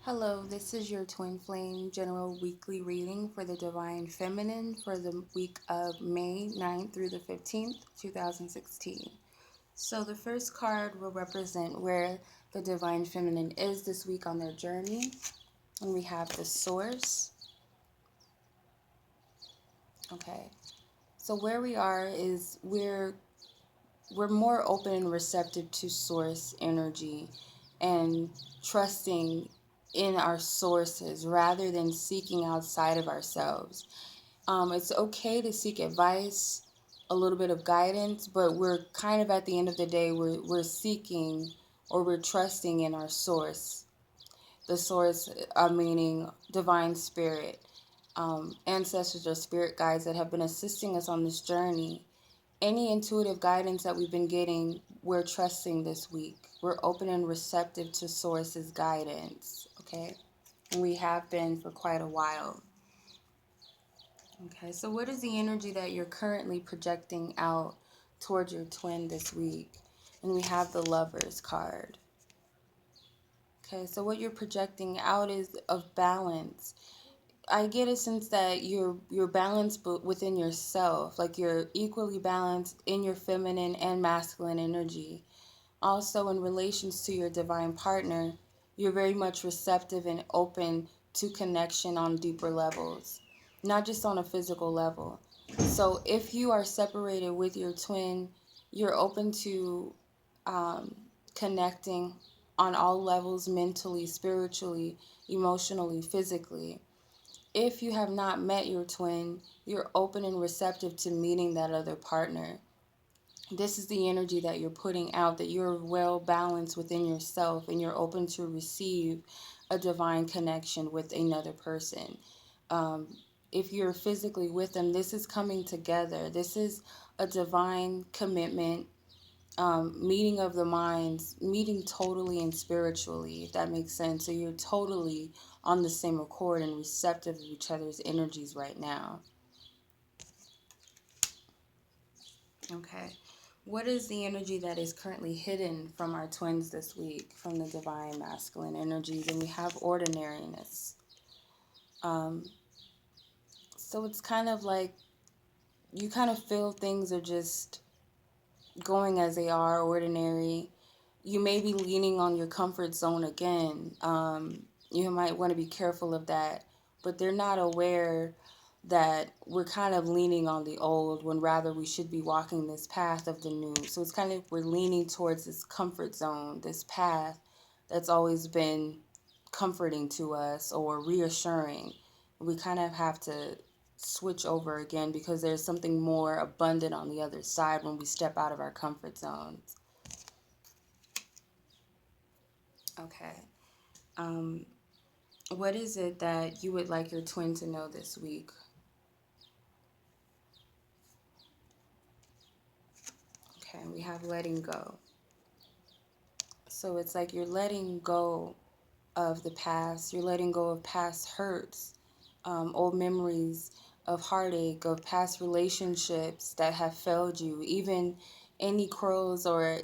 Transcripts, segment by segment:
Hello, this is your Twin Flame General Weekly Reading for the Divine Feminine for the week of May 9th through the 15th, 2016. So the first card will represent where the Divine Feminine is this week on their journey. And we have the Source. Okay. So where we are is we're more open and receptive to source energy and trusting in our sources rather than seeking outside of ourselves. It's okay to seek advice, a little bit of guidance, but we're kind of at the end of the day, we're seeking or we're trusting in our source. The source, meaning divine spirit, ancestors or spirit guides that have been assisting us on this journey. Any intuitive guidance that we've been getting, we're trusting this week. We're open and receptive to Source's guidance, okay? And we have been for quite a while. Okay, so what is the energy that you're currently projecting out towards your twin this week? And we have the Lovers card. Okay, so what you're projecting out is of balance. I get a sense that you're balanced within yourself, like you're equally balanced in your feminine and masculine energy. Also, in relations to your divine partner, you're very much receptive and open to connection on deeper levels, not just on a physical level. So, if you are separated with your twin, you're open to um, connecting on all levels mentally, spiritually, emotionally, physically. If you have not met your twin, you're open and receptive to meeting that other partner. This is the energy that you're putting out, that you're well balanced within yourself and you're open to receive a divine connection with another person. Um, if you're physically with them, this is coming together. This is a divine commitment, meeting of the minds, meeting totally and spiritually, if that makes sense. So you're totally on the same accord and receptive of each other's energies right now. Okay. What is the energy that is currently hidden from our twins this week, from the divine masculine energies? And we have ordinariness. Um, so it's kind of like you kind of feel things are just going as they are, ordinary. You may be leaning on your comfort zone again. You might want to be careful of that, but they're not aware that we're kind of leaning on the old when rather we should be walking this path of the new. So it's kind of we're leaning towards this comfort zone, this path that's always been comforting to us or reassuring. We kind of have to switch over again because there's something more abundant on the other side when we step out of our comfort zones. Okay. Um, what is it that you would like your twin to know this week? Okay, we have letting go. So it's like you're letting go of the past. You're letting go of past hurts, old memories of heartache, of past relationships that have failed you, even any quarrels or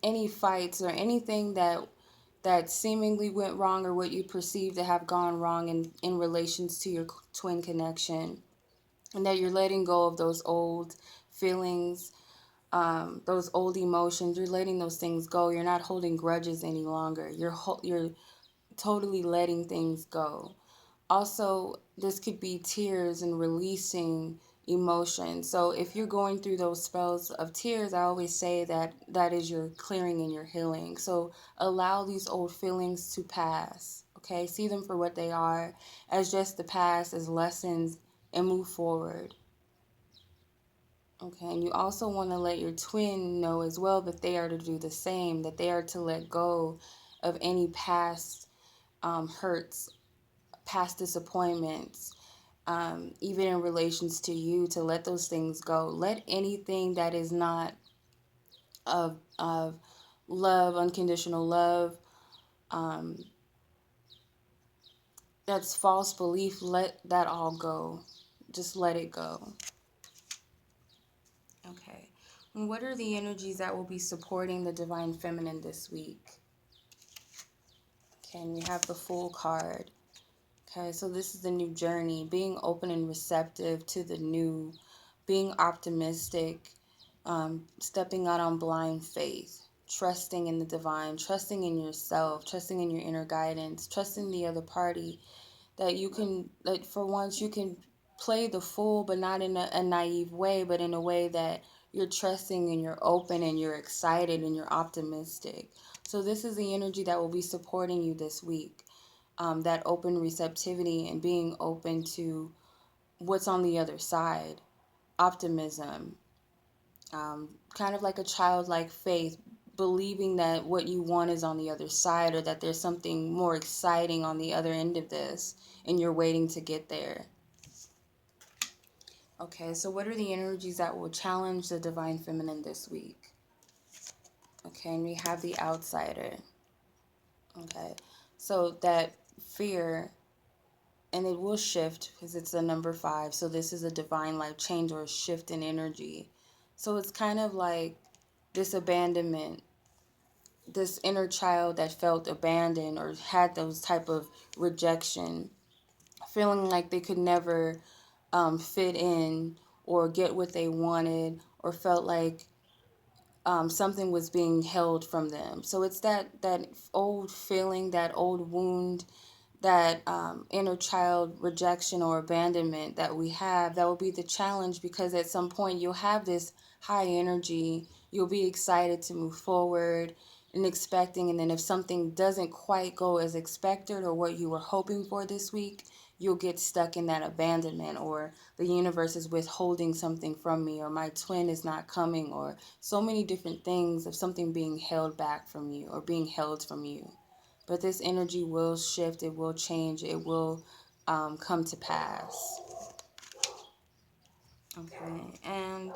any fights or anything that seemingly went wrong or what you perceive to have gone wrong in relations to your twin connection, and that you're letting go of those old feelings, those old emotions. You're letting those things go. You're not holding grudges any longer. You're totally letting things go. Also, this could be tears and releasing emotion. So if you're going through those spells of tears, I always say that that is your clearing and your healing. So allow these old feelings to pass. Okay, see them for what they are, as just the past, as lessons, and move forward. Okay, and you also want to let your twin know as well that they are to do the same, that they are to let go of any past hurts, past disappointments, even in relations to you, to let those things go. Let anything that is not of love, unconditional love, um, that's false belief, let that all go. Just let it go. Okay. And what are the energies that will be supporting the divine feminine this week? Okay, and we have the Fool card. Okay, so this is the new journey, being open and receptive to the new, being optimistic, stepping out on blind faith, trusting in the divine, trusting in yourself, trusting in your inner guidance, trusting the other party, that you can, that for once you can play the fool, but not in a naive way, but in a way that you're trusting and you're open and you're excited and you're optimistic. So this is the energy that will be supporting you this week. That open receptivity and being open to what's on the other side. Optimism, kind of like a childlike faith, believing that what you want is on the other side, or that there's something more exciting on the other end of this and you're waiting to get there. Okay, so what are the energies that will challenge the divine feminine this week? Okay, and we have the outsider. Okay, so that fear, and it will shift because it's the number 5. So this is a divine life change or a shift in energy. So it's kind of like this abandonment, this inner child that felt abandoned or had those type of rejection, feeling like they could never fit in or get what they wanted, or felt like something was being held from them. So it's that old feeling, that old wound, that inner child rejection or abandonment that we have. That will be the challenge, because at some point you'll have this high energy, you'll be excited to move forward and expecting, and then if something doesn't quite go as expected or what you were hoping for this week, you'll get stuck in that abandonment, or the universe is withholding something from me, or my twin is not coming, or so many different things of something being held back from you or being held from you. But this energy will shift, it will change, it will come to pass. Okay, and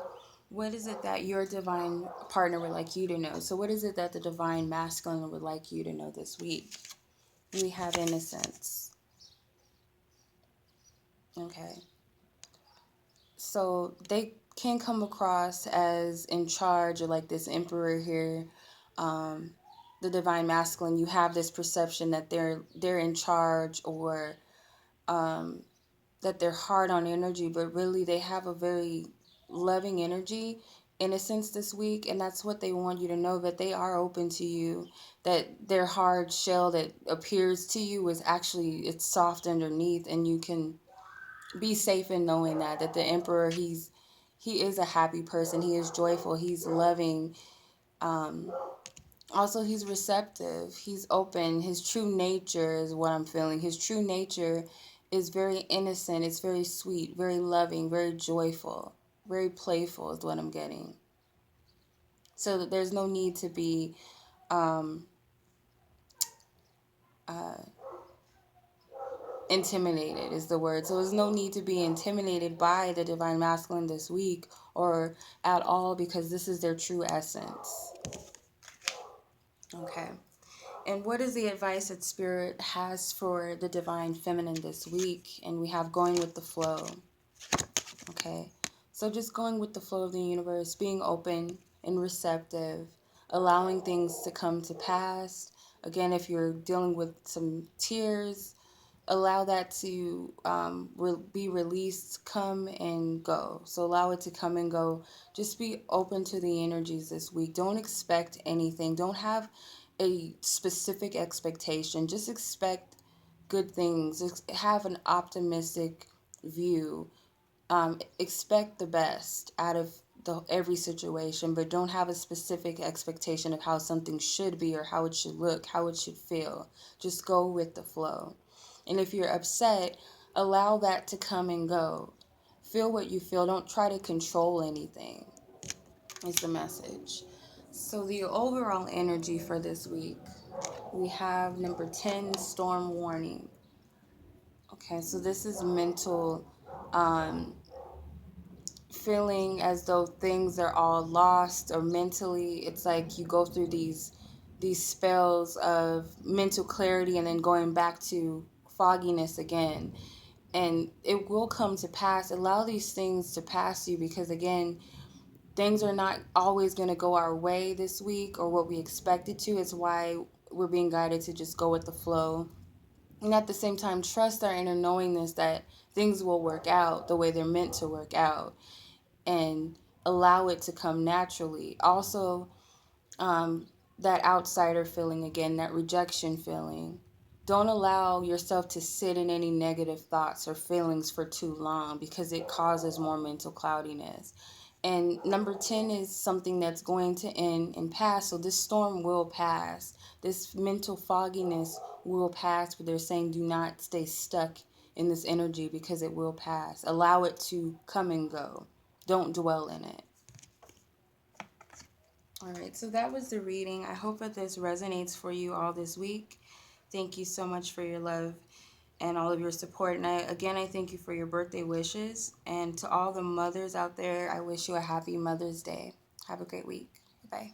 what is it that your divine partner would like you to know? So what is it that the divine masculine would like you to know this week? We have innocence. Okay. So they can come across as in charge, or like this emperor here. Um, the divine masculine, you have this perception that they're in charge, or um, that they're hard on energy, but really they have a very loving energy, innocence this week, and that's what they want you to know, that they are open to you, that their hard shell that appears to you is actually, it's soft underneath, and you can be safe in knowing that the emperor, he is a happy person, he is joyful, he's loving, um also he's receptive, he's open. His true nature is what I'm feeling. His true nature is very innocent, it's very sweet, very loving, very joyful, very playful is what I'm getting. So that there's no need to be um uh intimidated is the word. So there's no need to be intimidated by the divine masculine this week, or at all, because this is their true essence. Okay. And what is the advice that Spirit has for the divine feminine this week? And we have going with the flow. Okay. So just going with the flow of the universe, being open and receptive, allowing things to come to pass. Again, if you're dealing with some tears, allow that to be released, come and go. So allow it to come and go. Just be open to the energies this week. Don't expect anything. Don't have a specific expectation. Just expect good things. Just have an optimistic view. Expect the best out of every situation, but don't have a specific expectation of how something should be, or how it should look, how it should feel. Just go with the flow. And if you're upset, allow that to come and go. Feel what you feel. Don't try to control anything, is the message. So the overall energy for this week, we have number 10, storm warning. Okay, so this is mental, feeling as though things are all lost, or mentally it's like you go through these spells of mental clarity and then going back to fogginess again, and it will come to pass. Allow these things to pass you, because again, things are not always going to go our way this week or what we expected to. It's why we're being guided to just go with the flow. And at the same time, trust our inner knowingness that things will work out the way they're meant to work out, and allow it to come naturally. Also, um, that outsider feeling again, that rejection feeling. Don't allow yourself to sit in any negative thoughts or feelings for too long, because it causes more mental cloudiness. And number 10 is something that's going to end and pass. So this storm will pass. This mental fogginess will pass, but they're saying do not stay stuck in this energy because it will pass. Allow it to come and go. Don't dwell in it. All right, so that was the reading. I hope that this resonates for you all this week. Thank you so much for your love and all of your support. And I thank you for your birthday wishes. And to all the mothers out there, I wish you a happy Mother's Day. Have a great week. Bye.